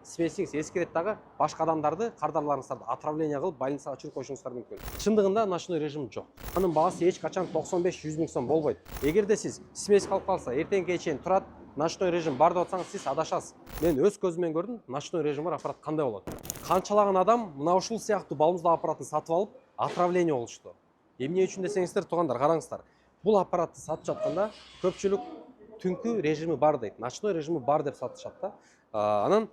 смесиңиз эскерет дагы башка адамдарды, кардарларыңыздарды отравление кылып, больницага өчүрүп коюшуңуздар мүмкүн. Чындыгында ночной режим жок. Анын баасы эч качан 95-100 миң сом болбойт. Эгерде сиз смесь калып калса, эртеңге чейин турат, ночной режим бар деп атсаңыз, сиз адашасыз. Мен өз көзүмөн көрдүм, ночной режим бар аппарат кандай болот. Канчалаган адам мына ушул сыяктуу балмуздак аппаратын сатып алып, отравление болушту. Эмне үчүн десеңиздер, туугандар, караңыздар. Бул аппаратты сатып жатканда көпчүлүк түнкү режими бар дейт, ночной режими бар деп сатышат да. Анан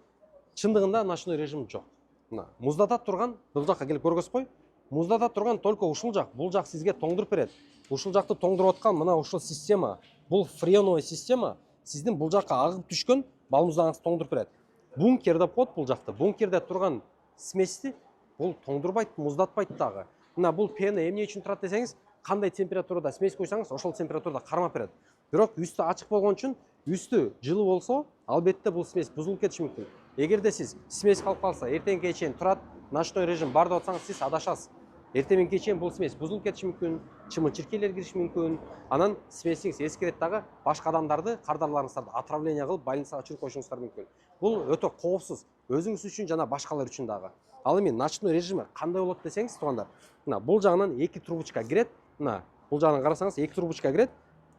чындыгында ночной режим жок. Мына муздата турган, бул жакка келип көргөзбөй, муздата турган только ушул жак. Бул жак сизге тоңдуруп берет. Ушул жакты тоңдуруп аткан мына ушул система, бул фреоновый система сиздин бул жакка агып түшкөн балмуздагыңызды тоңдуруп берет. Бункер деп коет бул жакты. Бункерде турган смести бул тоңдурбайт, муздатпайт дагы. Мына бул пена эмне үчүн турат десеңиз, кандай температурада смесь койсоңуз, ошол температурада кармап берет. Бирок үстү ачык болгон үчүн, үстү жылуу болсо, албетте бул смесь бузулуп кетиши мүмкүн. Эгерде сиз смесь калып калса, эртеңге чейин турат, ночной режим бар деп атсаңыз, сиз адашасыз. Эртеңге чейин бул смесь бузулуп кетиши мүмкүн, чымын-чиркейлер кириши мүмкүн. Анан смесиңиз эскерет дагы башка адамдарды, кардарларыңыздарды отравление кылып, больницага өчүрүп коюшуңуздар мүмкүн. Бул өтө коопсуз, өзүңүз үчүн жана башкалар үчүн дагы. Ал эми ночной режими кандай болот десеңиз, туугандар, мына бул жагынан 2 трубочка кирет. Мына бул жагынан карасаңыз 2 трубочка кирет.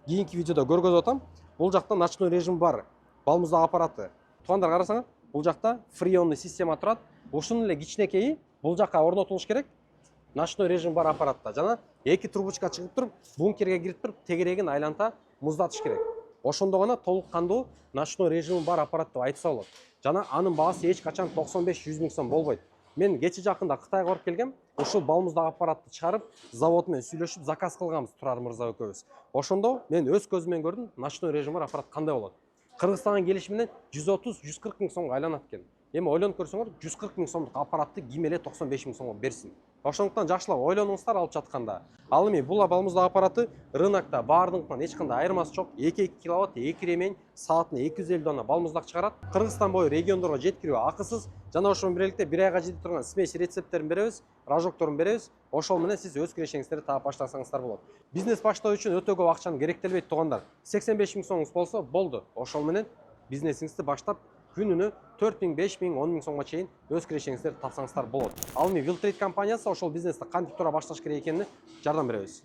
Кийинки видеодо көргөзүп атам. Бул жакта ночной режим бар. Балмуздак аппараты. Туугандар, карасаңыз, бул жакта фреонный система турат. Ушунун эле кичинекейи бул жакка орнотулуш керек. Ночной режим бар аппаратта. Жана 2 трубочка чыгып туруп, бункерге кирип туруп, тегерегин айланта муздатыш керек. Ошондо гана толук кандуу ночной режим бар аппарат деп айтса болот. Жана анын баасы эч качан 95-100 миң сом болбойт. Мен кече жакында Кытайга барып келгем. Ушул балмуздак аппаратты чыгарып, завод менен сүйлөшүп, заказ кылганбыз Турар мырза экөөбүз. Ошондо мен өз көзүмөн көрдүм, ночной режим бар аппарат кандай болот. Кыргызстанга келиши менен 130-140 миң сомго айланат экен. Эми ойлонуп көрсөңөр, 140 миң сомдук аппаратты ким эле 95 миң сомго берсин. Ошондуктан жакшылап ойлонуңуздар алып жатканда. Ал эми бул балмуздак аппараты рынокто баардыгынан эч кандай айырмасы жок. 2 киловатт, 2 ремень, саатына 250 дона балмуздак чыгарат. Кыргызстан бою региондорго жеткирүү акысыз. Жана ошол менен биреликте 1 айга жетип турган смесь рецепттерин беребиз, рожокторун беребиз. Ошол менен сиз өз кирешеңиздерди таап баштасаңыздар болот. Бизнес баштоо үчүн өтө көп акчаны керектелбейт, туугандар. 85 миң сомуңуз болсо болду. Ошол менен бизнесиңизди баштап күнүнө 4 миң, 5 миң, 10 миң сомго чейин өз кирешеңиздерди тапсаңыздар болот. Ал эми Вилтрейд компаниясы ошол бизнести кантип туура башташ керек экенине жардам беребиз.